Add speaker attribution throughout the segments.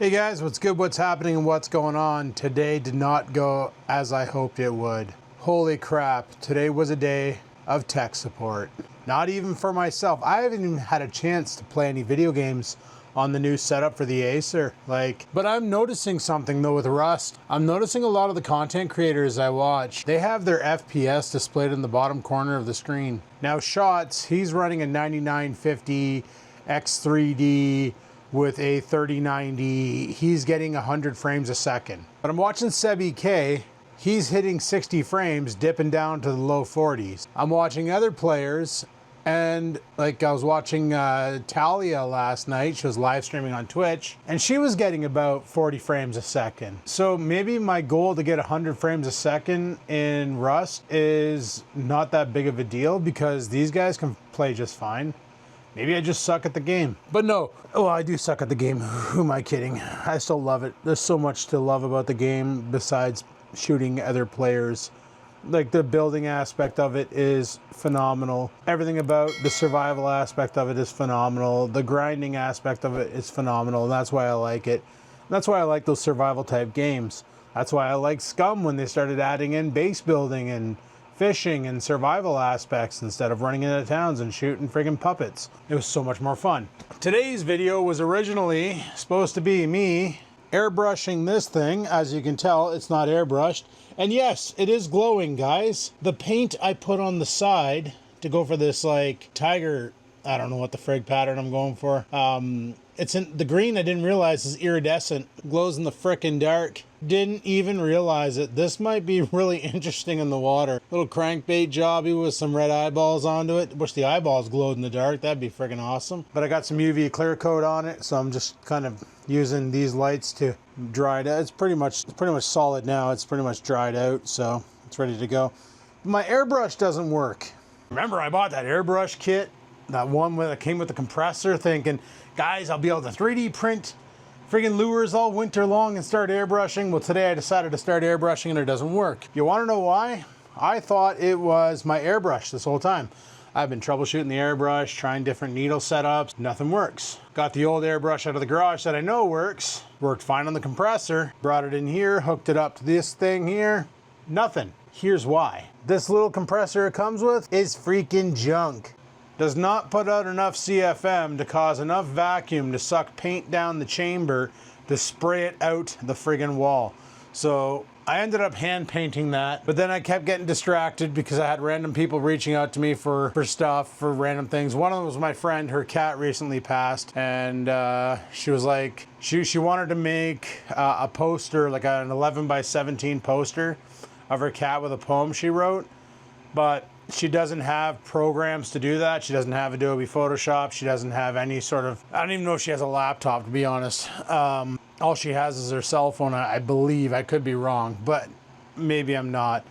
Speaker 1: Hey guys, what's good, what's happening, and what's going on? Today did not go as I hoped it would. Holy crap, today was a day of tech support. Not even for myself. I haven't even had a chance to play any video games on the new setup for the Acer. But I'm noticing something though with Rust. I'm noticing a lot of the content creators I watch, they have their FPS displayed in the bottom corner of the screen. Now Shots, he's running a 9950 X3D with a 3090, he's getting 100 frames a second. But I'm watching Seb EK, he's hitting 60 frames, dipping down to the low 40s. I'm watching other players, and like I was watching Talia last night, she was live streaming on Twitch, and she was getting about 40 frames a second. So maybe my goal to get 100 frames a second in Rust is not that big of a deal because these guys can play just fine. Maybe I just suck at the game. But no, well, I do suck at the game. Who am I kidding? I still love it. There's so much to love about the game besides shooting other players. Like the building aspect of it is phenomenal. Everything about the survival aspect of it is phenomenal. The grinding aspect of it is phenomenal. And that's why I like it. That's why I like those survival type games. That's why I like Scum when they started adding in base building and fishing and survival aspects instead of running into towns and shooting friggin' puppets. It was so much more fun. Today's video was originally supposed to be me airbrushing this thing. As you can tell, it's not airbrushed. And yes, it is glowing, guys. The paint I put on the side to go for this like tiger, I don't know what the frig pattern I'm going for. It's in the green, I didn't realize is iridescent, glows in the frickin' dark. Didn't even realize it. This might be really interesting in the water. Little crankbait jobby with some red eyeballs onto it. Wish the eyeballs glowed in the dark. That'd be friggin' awesome. But I got some UV clear coat on it, so I'm just kind of using these lights to dry it out. It's pretty much solid now. It's pretty much dried out, so it's ready to go. My airbrush doesn't work. Remember, I bought that airbrush kit, that one that came with the compressor, thinking, guys, I'll be able to 3D print friggin' lures all winter long and start airbrushing. Well, today I decided to start airbrushing and it doesn't work. You wanna know why? I thought it was my airbrush this whole time. I've been troubleshooting the airbrush, trying different needle setups, nothing works. Got the old airbrush out of the garage that I know works, worked fine on the compressor, brought it in here, hooked it up to this thing here, nothing. Here's why. This little compressor it comes with is freaking junk. Does not put out enough CFM to cause enough vacuum to suck paint down the chamber to spray it out the friggin' wall. So I ended up hand painting that, but then I kept getting distracted because I had random people reaching out to me for stuff, for random things. One of them was my friend, her cat recently passed, and she was like, she wanted to make a poster, like an 11 by 17 poster of her cat with a poem she wrote, but she doesn't have programs to do that. She doesn't have Adobe Photoshop. She doesn't have any sort of, I don't even know if she has a laptop, to be honest. All she has is her cell phone, I believe. I could be wrong, but maybe I'm not.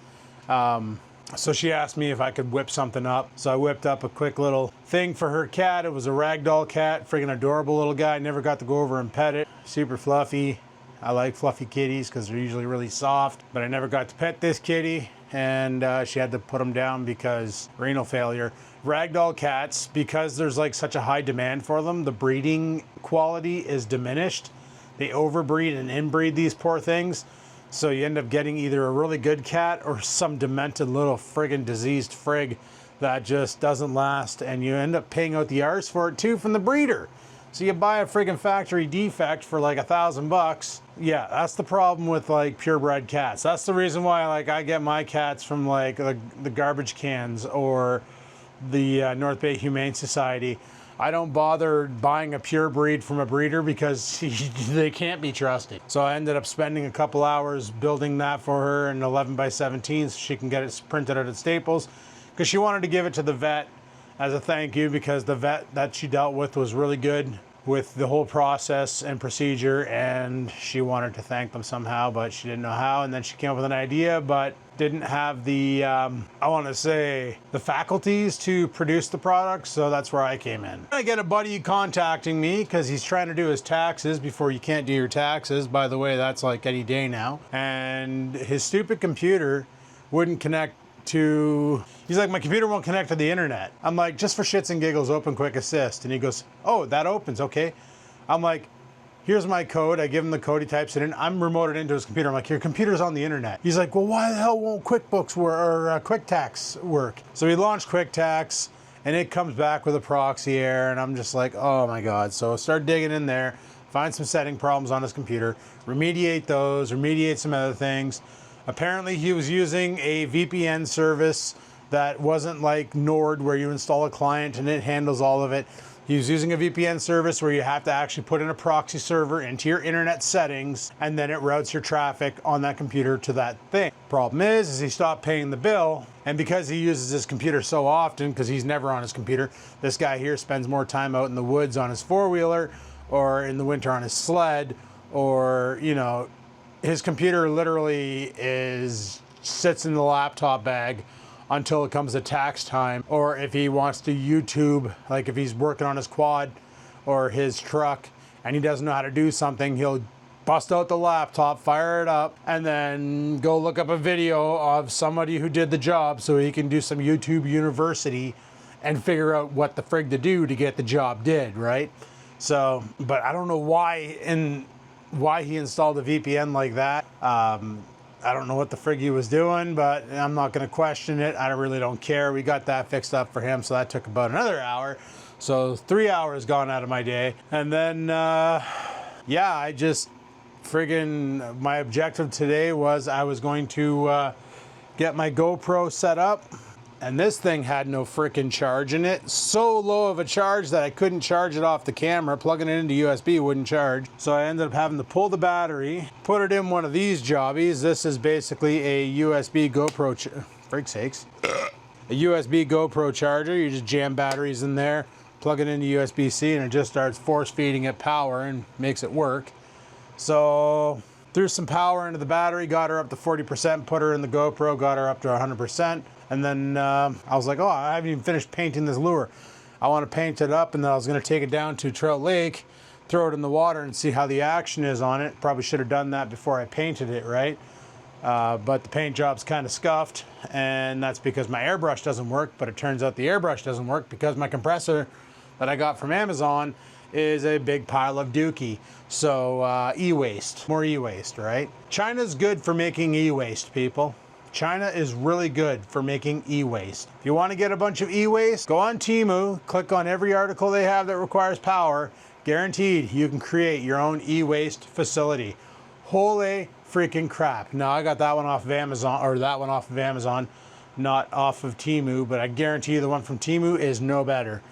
Speaker 1: So she asked me if I could whip something up. So I whipped up a quick little thing for her cat. It was a ragdoll cat, friggin' adorable little guy. Never got to go over and pet it. Super fluffy. I like fluffy kitties because they're usually really soft, but I never got to pet this kitty. And she had to put them down because renal failure. Ragdoll cats, because there's like such a high demand for them, the breeding quality is diminished. They overbreed and inbreed these poor things. So you end up getting either a really good cat or some demented little friggin' diseased frig that just doesn't last. And you end up paying out the arse for it too from the breeder. So you buy a friggin' factory defect for like $1,000. Yeah, that's the problem with like purebred cats. That's the reason why like I get my cats from like the garbage cans or the North Bay Humane Society. I don't bother buying a pure breed from a breeder because they can't be trusted. So I ended up spending a couple hours building that for her in 11 by 17 so she can get it printed out at Staples because she wanted to give it to the vet as a thank you because the vet that she dealt with was really good with the whole process and procedure, and she wanted to thank them somehow, but she didn't know how. And then she came up with an idea, but didn't have the, I want to say, the faculties to produce the product. So that's where I came in. I get a buddy contacting me because he's trying to do his taxes before you can't do your taxes. By the way, that's like any day now. And his stupid computer wouldn't connect to, he's like, my computer won't connect to the internet. I'm like, just for shits and giggles, open Quick Assist. And he goes, oh, that opens, okay. I'm like, Here's my code. I give him the code, he types it in. I'm remoted into his computer. I'm like, your computer's on the internet. He's like, well, why the hell won't QuickBooks work or QuickTax work? So we launched QuickTax and it comes back with a proxy error and I'm just like, oh my God. So start digging in there, find some setting problems on his computer, remediate those, remediate some other things. Apparently he was using a VPN service that wasn't like Nord where you install a client and it handles all of it. He was using a VPN service where you have to actually put in a proxy server into your internet settings and then it routes your traffic on that computer to that thing. Problem is he stopped paying the bill, and because he uses his computer so often, because he's never on his computer, this guy here spends more time out in the woods on his four-wheeler or in the winter on his sled, or, you know, his computer literally sits in the laptop bag until it comes to tax time, or if he wants to YouTube, like if he's working on his quad or his truck and he doesn't know how to do something, he'll bust out the laptop, fire it up, and then go look up a video of somebody who did the job so he can do some YouTube University and figure out what the frig to do to get the job did, right? So, but I don't know why he installed a VPN like that. I don't know what the frig he was doing, but I'm not going to question it. I really don't care. We got that fixed up for him, so that took about another hour. So 3 hours gone out of my day. And then, yeah, I just friggin', my objective today was I was going to get my GoPro set up. And this thing had no freaking charge in it. So low of a charge that I couldn't charge it off the camera. Plugging it into USB wouldn't charge. So I ended up having to pull the battery, put it in one of these jobbies. This is basically a USB GoPro, frig sakes. A USB GoPro charger. You just jam batteries in there, plug it into USB-C, and it just starts force feeding it power and makes it work. So threw some power into the battery, got her up to 40%, put her in the GoPro, got her up to 100%. And then I was like, oh, I haven't even finished painting this lure. I want to paint it up, and then I was going to take it down to Trout Lake, throw it in the water and see how the action is on it. Probably should have done that before I painted it, right? But the paint job's kind of scuffed, and that's because my airbrush doesn't work. But it turns out the airbrush doesn't work because my compressor that I got from Amazon is a big pile of dookie. So e-waste, more e-waste, right? China's good for making e-waste, people. China is really good for making e-waste. If you want to get a bunch of e-waste, go on Temu, click on every article they have that requires power. Guaranteed, you can create your own e-waste facility. Holy freaking crap. Now, I got that one off of Amazon, or that one off of Amazon, not off of Temu, but I guarantee you the one from Temu is no better.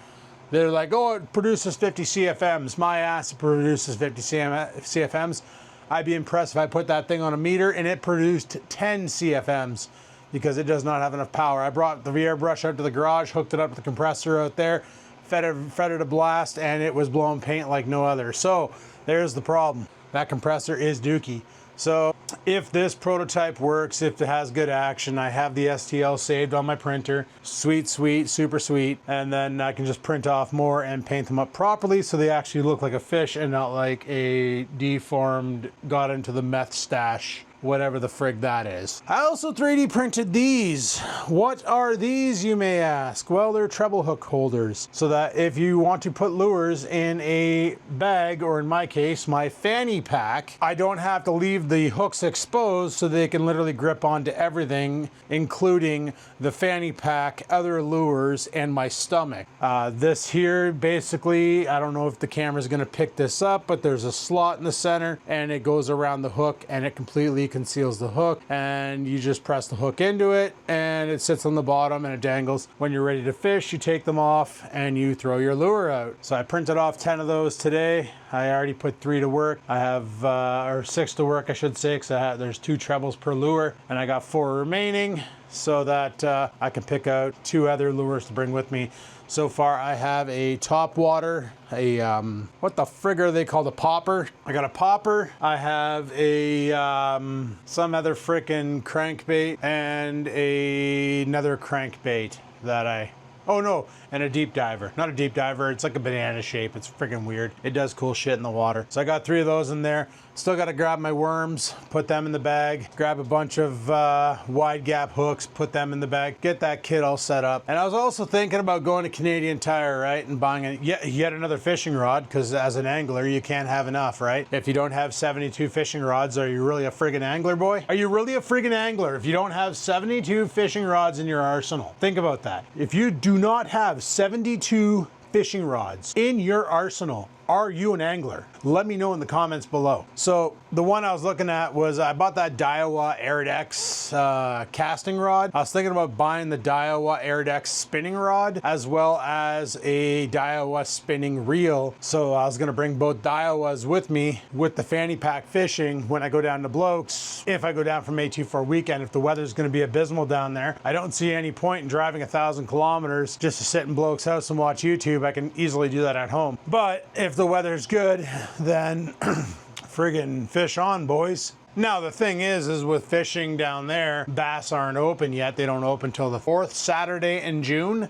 Speaker 1: They're like, oh, it produces 50 CFMs. My ass, it produces 50 CFMs. I'd be impressed if I put that thing on a meter and it produced 10 CFMs because it does not have enough power. I brought the airbrush out to the garage, hooked it up to the compressor out there, fed it a blast, and it was blowing paint like no other. So there's the problem. That compressor is dookie. So if this prototype works, if it has good action, I have the STL saved on my printer. Sweet, sweet, super sweet. And then I can just print off more and paint them up properly so they actually look like a fish and not like a deformed, got into the meth stash, whatever the frig that is. I also 3D printed these. What are these, you may ask? Well, they're treble hook holders, so that if you want to put lures in a bag, or in my case, my fanny pack, I don't have to leave the hooks exposed so they can literally grip onto everything, including the fanny pack, other lures, and my stomach. This here, basically, I don't know if the camera's gonna pick this up, but there's a slot in the center and it goes around the hook and it completely conceals the hook, and you just press the hook into it and it sits on the bottom and it dangles. When you're ready to fish, you take them off and you throw your lure out. So I printed off 10 of those today. I already put 3 to work. I have, or 6 to work, I should say, because there's 2 trebles per lure, and I got 4 remaining so that I can pick out 2 other lures to bring with me. So far, I have a top water, what the frig are they called? A popper. I got a popper. I have a, some other frickin' crankbait and another crankbait that oh no, and a deep diver. Not a deep diver, it's like a banana shape. It's freaking weird. It does cool shit in the water. So I got 3 of those in there. Still got to grab my worms, put them in the bag, grab a bunch of wide gap hooks, put them in the bag, get that kit all set up. And I was also thinking about going to Canadian Tire, right, and buying yet another fishing rod, because as an angler, you can't have enough, right? If you don't have 72 fishing rods, are you really a friggin' angler, boy? Are you really a friggin' angler if you don't have 72 fishing rods in your arsenal? Think about that. If you do not have 72 fishing rods in your arsenal, are you an angler? Let me know in the comments below. So the one I was looking at was, I bought that Daiwa Airidex casting rod. I was thinking about buying the Daiwa Airidex spinning rod as well as a Daiwa spinning reel. So I was gonna bring both Daiwas with me with the fanny pack fishing when I go down to Blokes. If I go down from A2 for a weekend, if the weather's gonna be abysmal down there, I don't see any point in driving 1,000 kilometers just to sit in Blokes' house and watch YouTube. I can easily do that at home. But if the weather's good, then friggin' fish on, boys. Now the thing is with fishing down there, bass aren't open yet. They don't open till the 4th Saturday in June.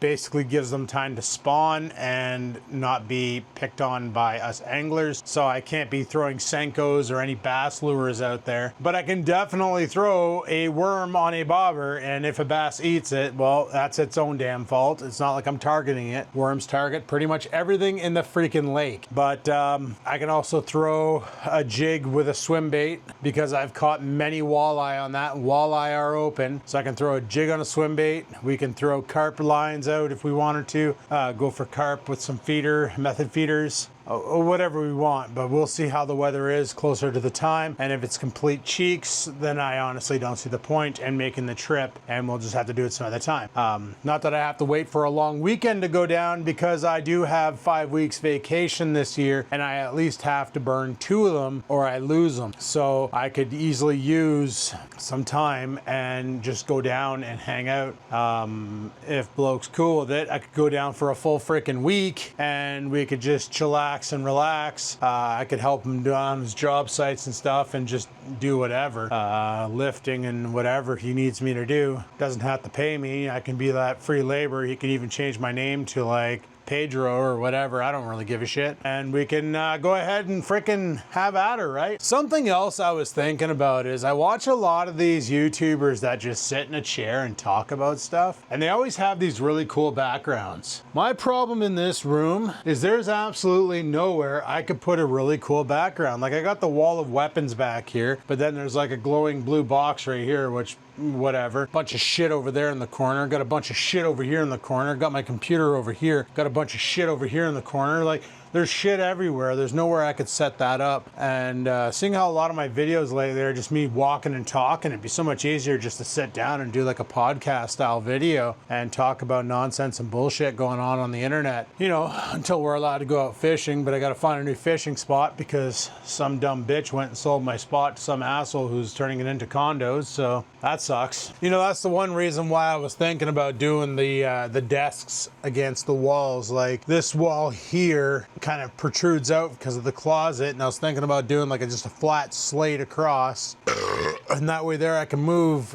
Speaker 1: Basically gives them time to spawn and not be picked on by us anglers. So I can't be throwing Senkos or any bass lures out there. But I can definitely throw a worm on a bobber, and if a bass eats it, well, that's its own damn fault. It's not like I'm targeting it. Worms target pretty much everything in the freaking lake. But I can also throw a jig with a swim bait, because I've caught many walleye on that. Walleye are open, so I can throw a jig on a swim bait. We can throw carp lines out if we wanted to, go for carp with some method feeders. Or whatever we want, but we'll see how the weather is closer to the time. And if it's complete cheeks, then I honestly don't see the point in making the trip, and we'll just have to do it some other time. Not that I have to wait for a long weekend to go down, because I do have 5 weeks vacation this year, and I at least have to burn 2 of them or I lose them. So I could easily use some time and just go down and hang out. If Bloke's cool with it, I could go down for a full freaking week and we could just chillax and relax. I could help him on his job sites and stuff and just do whatever, lifting and whatever he needs me to do. Doesn't have to pay me. I can be that free labor. He can even change my name to like Pedro or whatever. I don't really give a shit. And we can go ahead and frickin' have at her, right? Something else I was thinking about is I watch a lot of these YouTubers that just sit in a chair and talk about stuff, and they always have these really cool backgrounds. My problem in this room is there's absolutely nowhere I could put a really cool background. Like, I got the wall of weapons back here, but then there's like a glowing blue box right here, which whatever. Bunch of shit over there in the corner. Got a bunch of shit over here in the corner. Got my computer over here. Got a bunch of shit over here in the corner. Like, there's shit everywhere. There's nowhere I could set that up. And seeing how a lot of my videos lately are just me walking and talking, it'd be so much easier just to sit down and do like a podcast style video and talk about nonsense and bullshit going on the internet, you know, until we're allowed to go out fishing. But I got to find a new fishing spot because some dumb bitch went and sold my spot to some asshole who's turning it into condos. So that sucks. You know, that's the one reason why I was thinking about doing the desks against the walls. Like, this wall here kind of protrudes out because of the closet, and I was thinking about doing like just a flat slate across, and that way there I can move,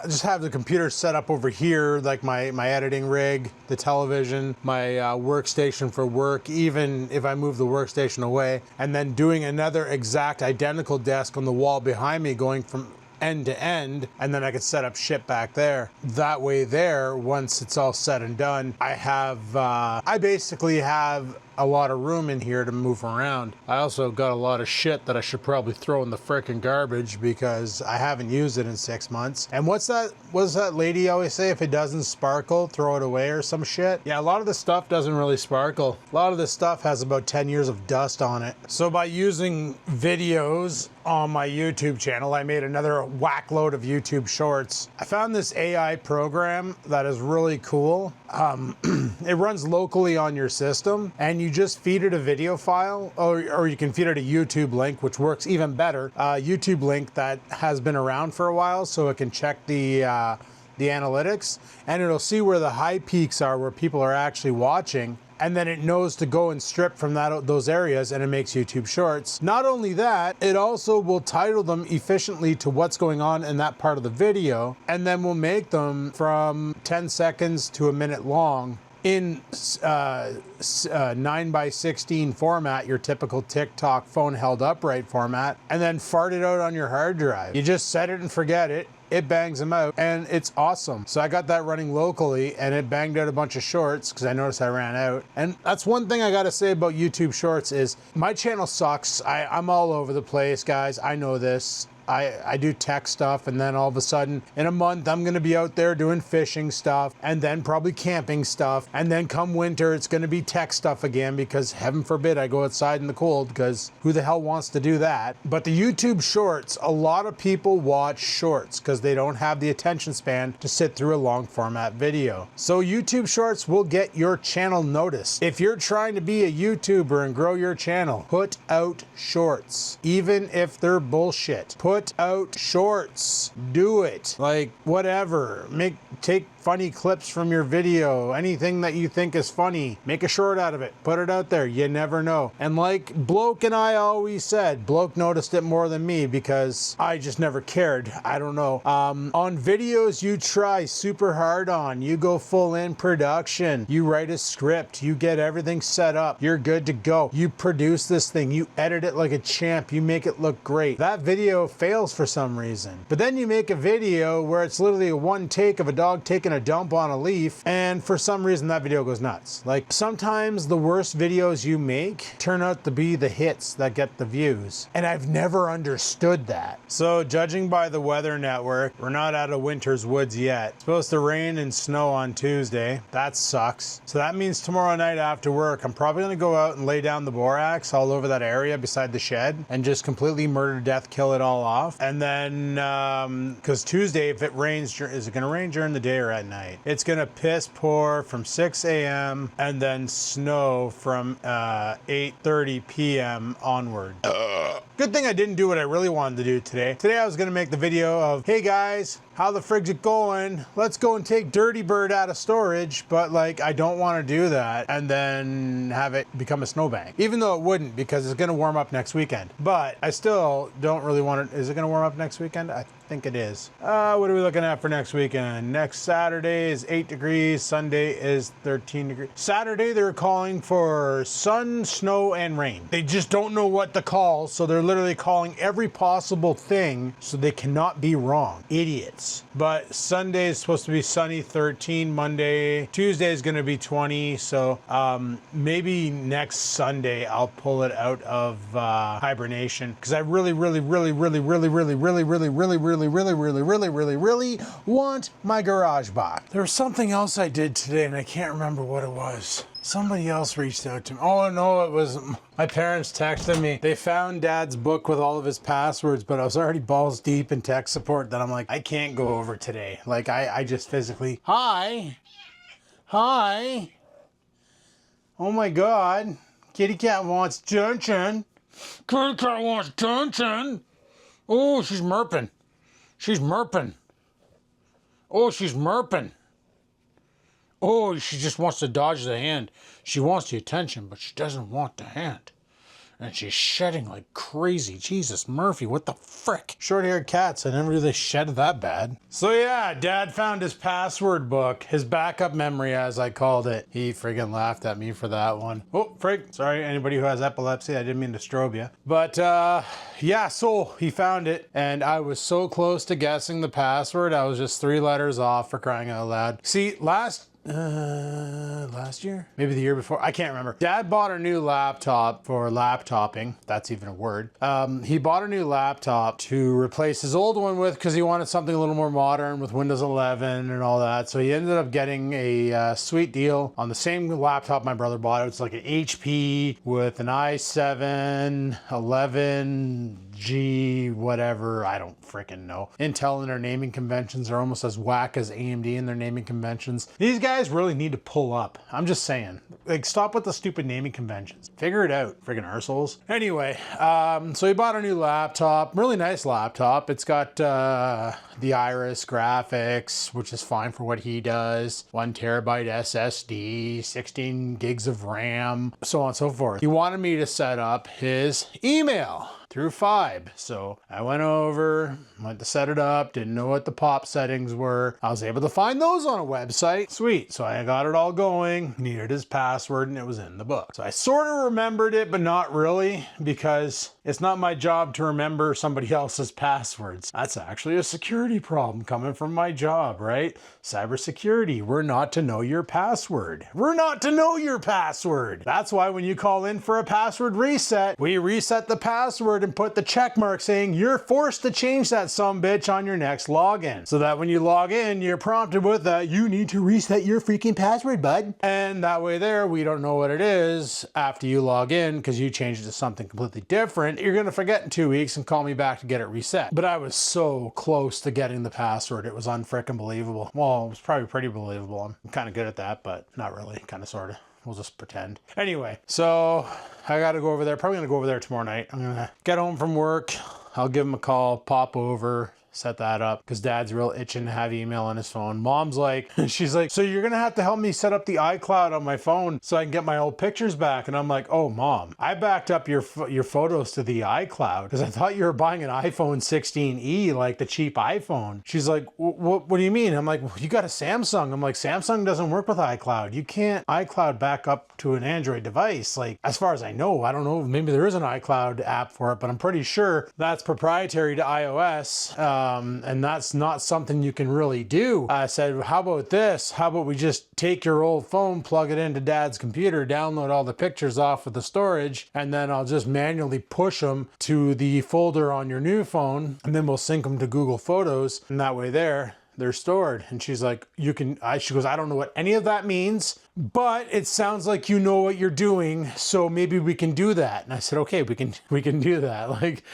Speaker 1: just have the computer set up over here, like my editing rig, the television, my workstation for work, even if I move the workstation away, and then doing another exact identical desk on the wall behind me going from end to end, and then I could set up shit back there. That way there, once it's all said and done, I basically have a lot of room in here to move around. I also got a lot of shit that I should probably throw in the frickin' garbage because I haven't used it in 6 months. And what's that lady always say? If it doesn't sparkle, throw it away or some shit. Yeah, a lot of this stuff doesn't really sparkle. A lot of this stuff has about 10 years of dust on it. So by using videos on my YouTube channel, I made another whack load of YouTube shorts. I found this AI program that is really cool. It runs locally on your system, and you just feed it a video file, or you can feed it a YouTube link, which works even better. YouTube link that has been around for a while, so it can check the analytics, and it'll see where the high peaks are, where people are actually watching. And then it knows to go and strip from those areas, and it makes YouTube shorts. Not only that, it also will title them efficiently to what's going on in that part of the video, and then will make them from 10 seconds to a minute long in 9:16 format, your typical TikTok phone held upright format, and then fart it out on your hard drive. You just set it and forget it. It bangs them out, and it's awesome. So I got that running locally, and it banged out a bunch of shorts because I noticed I ran out. And that's one thing I gotta say about YouTube Shorts is my channel sucks. I'm all over the place, guys. I know this. I do tech stuff, and then all of a sudden in a month I'm gonna be out there doing fishing stuff, and then probably camping stuff, and then come winter it's gonna be tech stuff again, because heaven forbid I go outside in the cold, because who the hell wants to do that? But the YouTube Shorts, a lot of people watch shorts because they don't have the attention span to sit through a long format video. So YouTube Shorts will get your channel noticed. If you're trying to be a YouTuber and grow your channel, put out shorts, even if they're bullshit. Put out shorts. Do it. Like, whatever. Take funny clips from your video. Anything that you think is funny, make a short out of it. Put it out there. You never know. And like Bloke and I always said, Bloke noticed it more than me because I just never cared. I don't know. On videos you try super hard on, you go full in production, you write a script, you get everything set up, you're good to go. You produce this thing, you edit it like a champ, you make it look great. That video fails for some reason. But then you make a video where it's literally a one take of a dog taking a dump on a leaf, and for some reason that video goes nuts. Like, sometimes the worst videos you make turn out to be the hits that get the views, and I've never understood that. So judging by the Weather Network, we're not out of winter's woods yet. It's supposed to rain and snow on Tuesday. That sucks. So that means tomorrow night after work I'm probably gonna go out and lay down the borax all over that area beside the shed and just completely murder, death, kill it all off. And then because Tuesday, if it rains, is it gonna rain during the day or at night? It's gonna piss pour from 6 a.m. and then snow from 8:30 p.m. onward. Good thing I didn't do what I really wanted to do today. Today I was gonna make the video of, hey guys, how the frig's it going? Let's go and take Dirty Bird out of storage, but like, I don't want to do that and then have it become a snowbank. Even though it wouldn't, because it's gonna warm up next weekend. But I still don't really want it. Is it gonna warm up next weekend? I think it is. What are we looking at for next weekend? Next Saturday is 8 degrees, Sunday is 13 degrees. Saturday they're calling for sun, snow, and rain. They just don't know what to call, so they're literally calling every possible thing so they cannot be wrong. Idiots. But Sunday is supposed to be sunny, 13. Tuesday is gonna be 20, so maybe next Sunday I'll pull it out of hibernation, because I really want my garage back. There was something else I did today and I can't remember what it was. Somebody else reached out to me. Oh no, it was my parents texted me. They found Dad's book with all of his passwords, but I was already balls deep in tech support that I'm like, I can't go over today. Like, I just physically, hi. Oh my God, kitty cat wants attention. Kitty cat wants attention. Oh, she's murping. Oh, she's murping. Oh, she just wants to dodge the hand. She wants the attention, but she doesn't want the hand. And she's shedding like crazy. Jesus, Murphy, what the frick? Short-haired cats, I never really shed that bad. So yeah, Dad found his password book, his backup memory as I called it. He friggin' laughed at me for that one. Oh, frig, sorry, anybody who has epilepsy, I didn't mean to strobe you. But yeah, so he found it, and I was so close to guessing the password. I was just 3 letters off, for crying out loud. See, last year? Maybe the year before? I can't remember. Dad bought a new laptop for laptopping. That's even a word. He bought a new laptop to replace his old one with, because he wanted something a little more modern with Windows 11 and all that. So he ended up getting a sweet deal on the same laptop my brother bought. It's like an HP with an i7 11G whatever. I don't freaking know. Intel in their naming conventions are almost as whack as AMD in their naming conventions. These guys really need to pull up. I'm just saying. Like, stop with the stupid naming conventions. Figure it out, friggin' arseholes. Anyway, so he bought a new laptop. Really nice laptop. It's got the Iris graphics, which is fine for what he does. 1 terabyte SSD, 16 gigs of RAM, so on and so forth. He wanted me to set up his email. through 5. So I went over, went to set it up, didn't know what the pop settings were. I was able to find those on a website. Sweet. So I got it all going, needed his password, and it was in the book. So I sort of remembered it, but not really, because it's not my job to remember somebody else's passwords. That's actually a security problem coming from my job, right? Cybersecurity. We're not to know your password. We're not to know your password. That's why when you call in for a password reset, we reset the password and put the check mark saying you're forced to change that sumbitch on your next login. So that when you log in, you're prompted with you need to reset your freaking password, bud. And that way there, we don't know what it is after you log in because you changed it to something completely different. You're gonna forget in 2 weeks and call me back to get it reset. But I was so close to getting the password. It was unfrickin' believable. Well, it was probably pretty believable. I'm kind of good at that, but not really, kind of, sort of. We'll just pretend. Anyway, so I got to go over there. Probably gonna go over there tomorrow night. I'm gonna get home from work. I'll give him a call, pop over, set that up, because Dad's real itching to have email on his phone. Mom's like, she's like, so you're gonna have to help me set up the iCloud on my phone so I can get my old pictures back. And I'm like, oh Mom, I backed up your photos to the iCloud because I thought you were buying an iPhone 16e, like the cheap iPhone. She's like, what do you mean? I'm like, well, you got a Samsung. I'm like, Samsung doesn't work with iCloud. You can't iCloud back up to an Android device. Like, as far as I know, I don't know, maybe there is an iCloud app for it, but I'm pretty sure that's proprietary to iOS. And that's not something you can really do. I said, how about this? How about we just take your old phone, plug it into Dad's computer, download all the pictures off of the storage, and then I'll just manually push them to the folder on your new phone, and then we'll sync them to Google Photos, and that way they're stored. And she's like, she goes, I don't know what any of that means, but it sounds like you know what you're doing, so maybe we can do that. And I said, okay, we can do that. Like,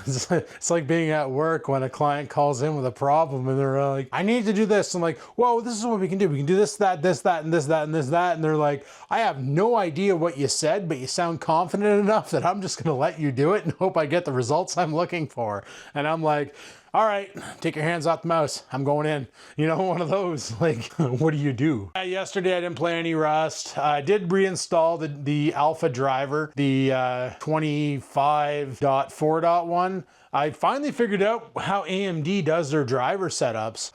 Speaker 1: it's like being at work when a client calls in with a problem and they're like, I need to do this. I'm like, well, this is what we can do. We can do this, that, this, that, and this, that, and this, that. And they're like, I have no idea what you said, but you sound confident enough that I'm just going to let you do it and hope I get the results I'm looking for. And I'm like, all right, take your hands off the mouse. I'm going in. You know, one of those, like, what do you do? Yesterday, I didn't play any Rust. I did reinstall the alpha driver, the 25.4.1. I finally figured out how AMD does their driver setups.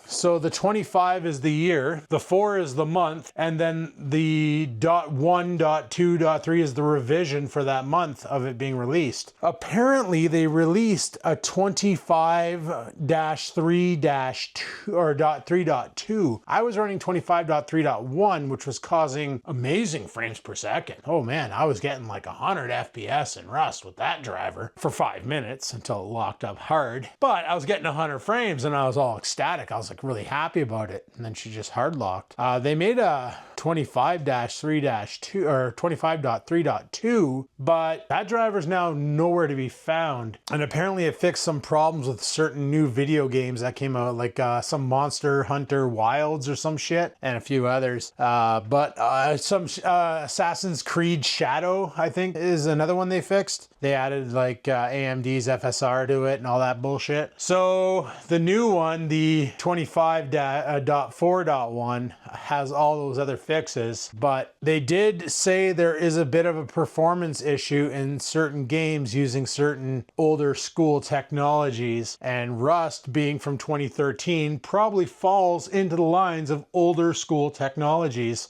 Speaker 1: So the 25 is the year, the 4 is the month, and then the .1, .2, .3 is the revision for that month of it being released. Apparently, they released a 25-3-2 or .3.2. I was running 25.3.1, which was causing amazing frames per second. Oh man, I was getting like 100 FPS in Rust with that driver for 5 minutes. Until it locked up hard. But I was getting 100 frames and I was all ecstatic. I was like really happy about it. And then she just hard locked. They made a 25-3-2 or 25.3.2, but that driver's now nowhere to be found. And apparently it fixed some problems with certain new video games that came out, like some Monster Hunter Wilds or some shit, and a few others. But some Assassin's Creed Shadow, I think, is another one they fixed. They added like AMD's FSR to it and all that bullshit. So the new one, the 25.4.1, has all those other fixes, but they did say there is a bit of a performance issue in certain games using certain older school technologies, and Rust, being from 2013, probably falls into the lines of older school technologies.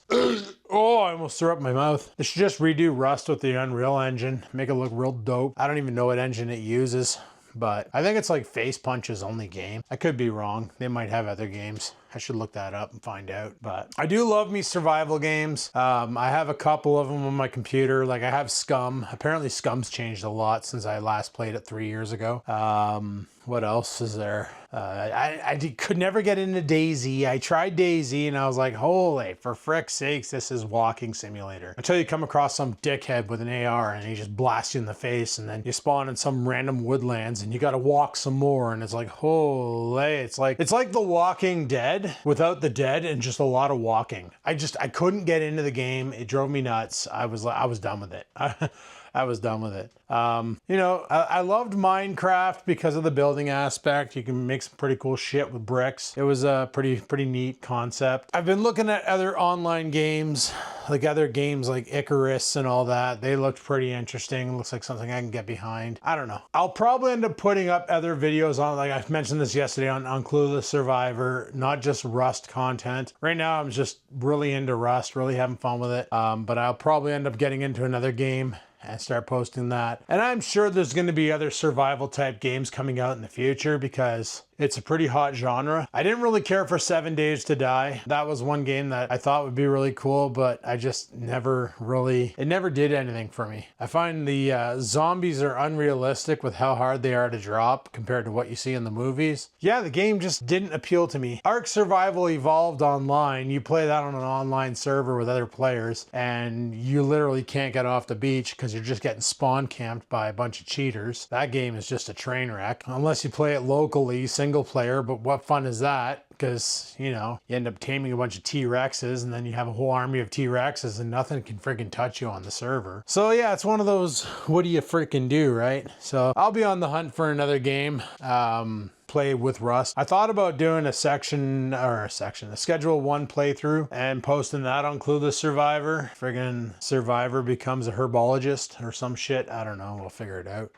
Speaker 1: Oh, I almost threw up my mouth. They should just redo Rust with the Unreal Engine, make it look real dope. I don't even know what engine it uses, but I think it's like Face Punch's only game. I could be wrong. They might have other games. I should look that up and find out. But I do love me survival games. I have a couple of them on my computer. Like I have Scum. Apparently Scum's changed a lot since I last played it 3 years ago. What else is there? I could never get into Daisy. I tried Daisy and I was like, holy, for frick's sakes, this is walking simulator. Until you come across some dickhead with an AR and he just blasts you in the face, and then you spawn in some random woodlands and you gotta walk some more, and it's like, holy, it's like The Walking Dead without the dead and just a lot of walking. I couldn't get into the game. It drove me nuts. I was done with it. I was done with it. You know, I loved Minecraft because of the building aspect. You can make some pretty cool shit with bricks. It was a pretty neat concept. I've been looking at other online games, like other games like Icarus and all that. They looked pretty interesting. It looks like something I can get behind. I don't know. I'll probably end up putting up other videos on, like I mentioned this yesterday, on Clueless Survivor, not just Rust content. Right now I'm just really into Rust, really having fun with it. But I'll probably end up getting into another game and start posting that. And I'm sure there's going to be other survival type games coming out in the future because it's a pretty hot genre. I didn't really care for 7 Days to Die. That was one game that I thought would be really cool, but I just never really, it never did anything for me. I find the zombies are unrealistic with how hard they are to drop compared to what you see in the movies. Yeah, the game just didn't appeal to me. Ark Survival Evolved Online, you play that on an online server with other players, and you literally can't get off the beach because you're just getting spawn camped by a bunch of cheaters. That game is just a train wreck. Unless you play it locally, single player, but what fun is that? Because, you know, you end up taming a bunch of T-Rexes and then you have a whole army of T-Rexes and nothing can freaking touch you on the server. So yeah, it's one of those, what do you freaking do, right? So I'll be on the hunt for another game. Play with Rust. I thought about doing a schedule 1 playthrough and posting that on Clueless Survivor. Friggin' Survivor becomes a herbologist or some shit. I don't know. We'll figure it out.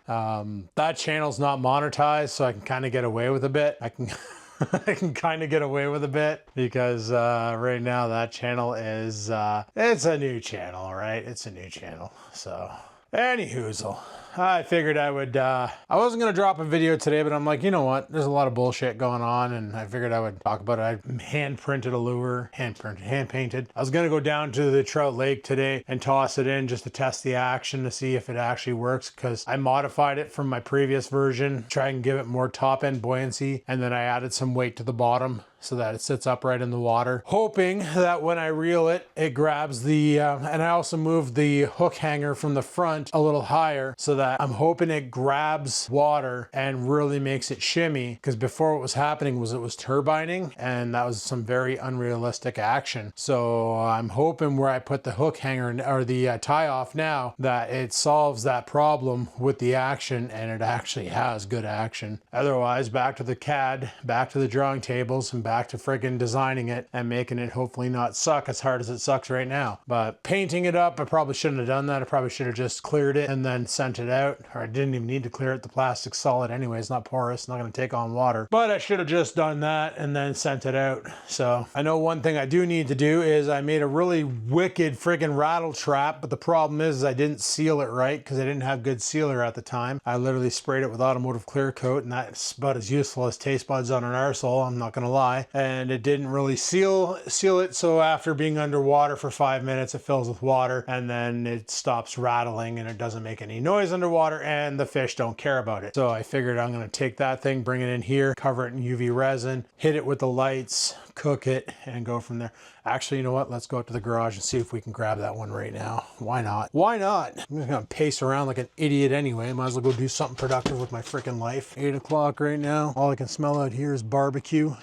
Speaker 1: That channel's not monetized, so I can kind of get away with a bit. I can kind of get away with a bit because right now that channel is, it's a new channel, right? It's a new channel. So anyhoozle. I figured I would, I wasn't going to drop a video today, but I'm like, you know what? There's a lot of bullshit going on, and I figured I would talk about it. I hand-printed a lure, hand-painted. I was going to go down to the Trout Lake today and toss it in just to test the action to see if it actually works, because I modified it from my previous version, try and give it more top-end buoyancy, and then I added some weight to the bottom so that it sits upright in the water, hoping that when I reel it, it grabs the, and I also moved the hook hanger from the front a little higher so that I'm hoping it grabs water and really makes it shimmy, because before what was happening was it was turbining, and that was some very unrealistic action. So I'm hoping where I put the hook hanger or the tie off now, that it solves that problem with the action and it actually has good action. Otherwise, back to the CAD, back to the drawing tables, and back to friggin' designing it and making it hopefully not suck as hard as it sucks right now. But painting it up, I probably shouldn't have done that. I probably should have just cleared it and then sent it out. Or I didn't even need to clear it. The plastic's solid anyway. It's not porous, not going to take on water. But I should have just done that and then sent it out. So I know one thing I do need to do is I made a really wicked friggin' rattle trap, but the problem is I didn't seal it right because I didn't have good sealer at the time. I literally sprayed it with automotive clear coat, and that's about as useful as taste buds on an arsehole, I'm not going to lie. And it didn't really seal it, so after being underwater for 5 minutes, it fills with water and then it stops rattling and it doesn't make any noise underwater, and the fish don't care about it. So I figured I'm going to take that thing, bring it in here, cover it in UV resin, hit it with the lights, cook it, and go from there. Actually, you know what? Let's go up to the garage and see if we can grab that one right now. Why not? Why not? I'm just gonna pace around like an idiot anyway. Might as well go do something productive with my freaking life. 8 o'clock right now. All I can smell out here is barbecue.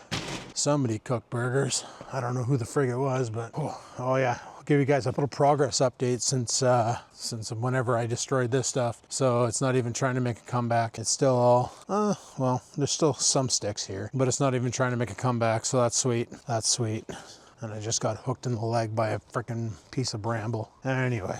Speaker 1: Somebody cooked burgers. I don't know who the frig it was, but oh yeah. I'll give you guys a little progress update since whenever I destroyed this stuff. So it's not even trying to make a comeback. It's still all, well, there's still some sticks here, but it's not even trying to make a comeback. So that's sweet. That's sweet. And I just got hooked in the leg by a freaking piece of bramble. Anyway,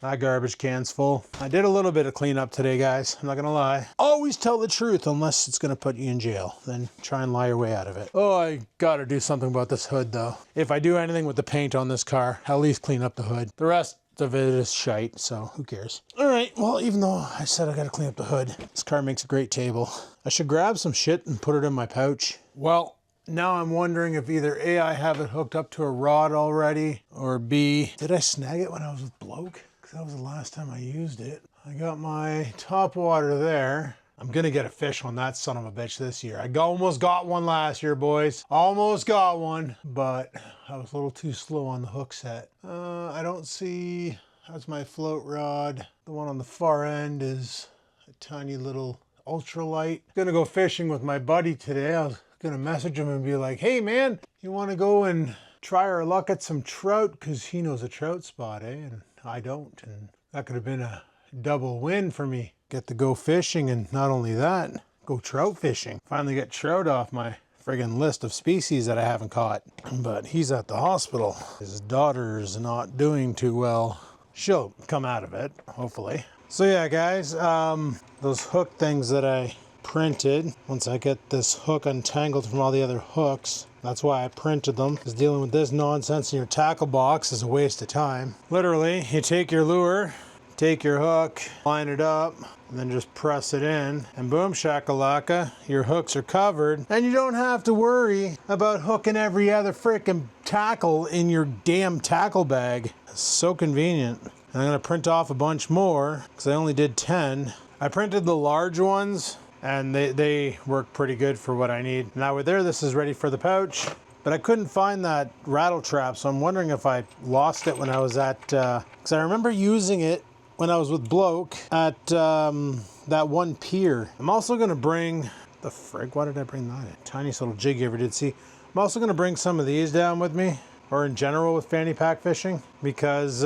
Speaker 1: that garbage can's full. I did a little bit of cleanup today, guys. I'm not gonna lie. Always tell the truth unless it's gonna put you in jail. Then try and lie your way out of it. Oh, I gotta do something about this hood though. If I do anything with the paint on this car, at least clean up the hood. The rest of it is shite, so who cares? All right, well, even though I said I gotta clean up the hood, this car makes a great table. I should grab some shit and put it in my pouch. Well, now I'm wondering if either A, I have it hooked up to a rod already, or B, did I snag it when I was with Bloke? Because that was the last time I used it. I got my top water there. I'm gonna get a fish on that son of a bitch this year. I almost got one last year, boys. Almost got one, but I was a little too slow on the hook set. I don't see, that's my float rod. The one on the far end is a tiny little ultralight. Gonna go fishing with my buddy today. I was gonna message him and be like, hey man, you wanna go and try our luck at some trout? Cause he knows a trout spot, eh? And I don't. And that could have been a double win for me. Get to go fishing, and not only that, go trout fishing. Finally get trout off my friggin' list of species that I haven't caught. But he's at the hospital. His daughter's not doing too well. She'll come out of it, hopefully. So yeah, guys, those hook things that I printed, once I get this hook untangled from all the other hooks, that's why I printed them, because dealing with this nonsense in your tackle box is a waste of time. Literally, you take your lure, take your hook, line it up, and then just press it in, and boom shakalaka, your hooks are covered, and you don't have to worry about hooking every other freaking tackle in your damn tackle bag. It's so convenient. And I'm gonna print off a bunch more, because I only did 10. I printed the large ones, and they work pretty good for what I need. Now with there, this is ready for the pouch, but I couldn't find that rattle trap, so I'm wondering if I lost it when I was at, because I remember using it when I was with Bloke at that one pier. I'm also gonna bring, the frig, why did I bring that in? Tiniest little jig you ever did see. I'm also gonna bring some of these down with me, or in general with fanny pack fishing, because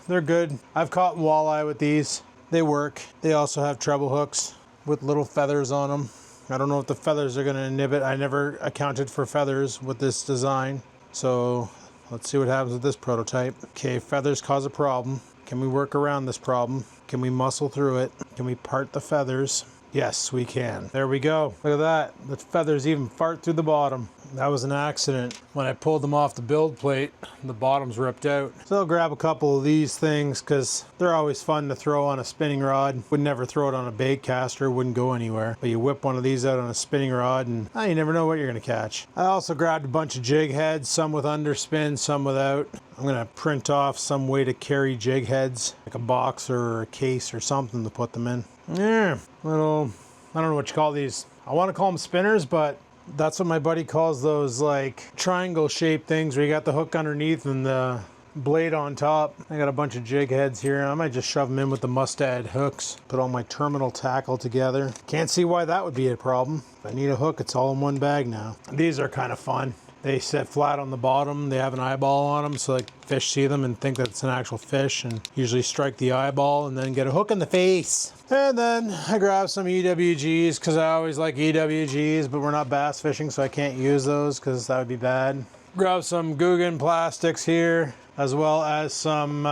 Speaker 1: they're good. I've caught walleye with these. They work. They also have treble hooks with little feathers on them. I don't know if the feathers are gonna inhibit. I never accounted for feathers with this design. So let's see what happens with this prototype. Okay, feathers cause a problem. Can we work around this problem? Can we muscle through it? Can we part the feathers? Yes, we can. There we go. Look at that. The feathers even fart through the bottom. That was an accident. When I pulled them off the build plate, the bottom's ripped out. So I'll grab a couple of these things because they're always fun to throw on a spinning rod. Would never throw it on a bait caster, wouldn't go anywhere. But you whip one of these out on a spinning rod and you never know what you're gonna catch. I also grabbed a bunch of jig heads, some with underspin, some without. I'm gonna print off some way to carry jig heads, like a box or a case or something to put them in. Yeah, little, I don't know what you call these. I wanna call them spinners, but that's what my buddy calls those, like triangle shaped things where you got the hook underneath and the blade on top. I got a bunch of jig heads here. I might just shove them in with the mustad hooks. Put all my terminal tackle together. Can't see why that would be a problem. If I need a hook, it's all in one bag now. These are kind of fun. They sit flat on the bottom. They have an eyeball on them, so like fish see them and think that it's an actual fish, and usually strike the eyeball and then get a hook in the face. And then I grab some EWGs because I always like EWGs, but we're not bass fishing, so I can't use those because that would be bad. Grab some Guggen plastics here, as well as some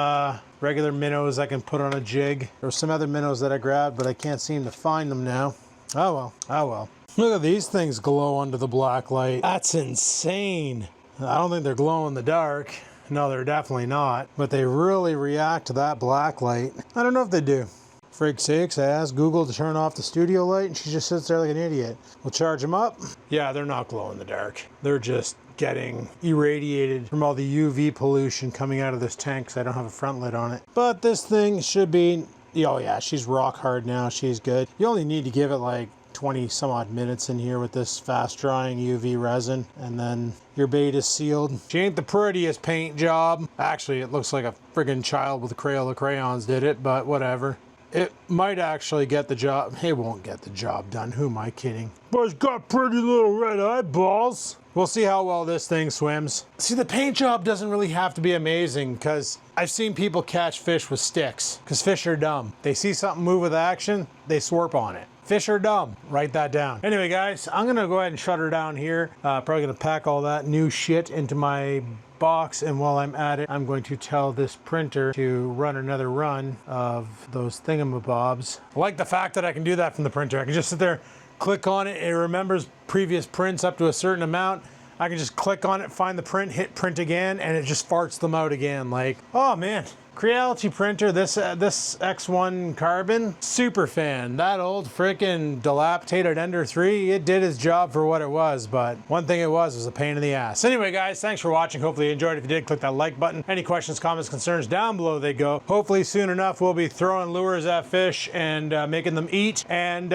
Speaker 1: regular minnows I can put on a jig. There's some other minnows that I grabbed, but I can't seem to find them now. Oh well, oh well. Look at these things glow under the black light. That's insane. I don't think they're glow in the dark. No, they're definitely not. But they really react to that black light. I don't know if they do. For sakes, I asked Google to turn off the studio light and she just sits there like an idiot. We'll charge them up. Yeah, they're not glow in the dark. They're just getting irradiated from all the UV pollution coming out of this tank because I don't have a front lid on it. But this thing should be, oh yeah, she's rock hard now. She's good. You only need to give it like 20 some odd minutes in here with this fast drying UV resin, and then your bait is sealed. She ain't the prettiest paint job. Actually, it looks like a friggin' child with a Crayola crayons did it, but whatever. It might actually get the job. It won't get the job done. Who am I kidding? But it's got pretty little red eyeballs. We'll see how well this thing swims. See, the paint job doesn't really have to be amazing because I've seen people catch fish with sticks because fish are dumb. They see something move with action, they swarp on it. Fish are dumb. Write that down. Anyway, guys, I'm gonna go ahead and shut her down here. Probably gonna pack all that new shit into my box, and while I'm at it, I'm going to tell this printer to run another run of those thingamabobs. I like the fact that I can do that from the printer. I can just sit there, click on it, it remembers previous prints up to a certain amount. I can just click on it, find the print, hit print again, and it just farts them out again. Like, oh man. Creality printer, this X1 Carbon, super fan. That old freaking dilapidated Ender 3, it did its job for what it was, but one thing it was a pain in the ass. Anyway, guys, thanks for watching. Hopefully you enjoyed. If you did, click that like button. Any questions, comments, concerns, down below they go. Hopefully soon enough, we'll be throwing lures at fish and making them eat, and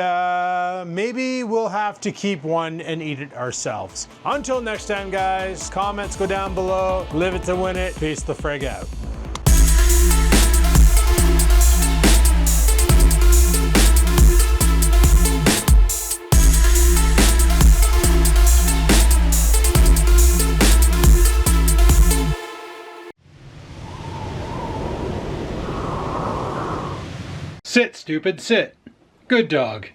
Speaker 1: maybe we'll have to keep one and eat it ourselves. Until next time, guys, comments go down below. Live it to win it. Peace the frig out. Sit, stupid, sit. Good dog.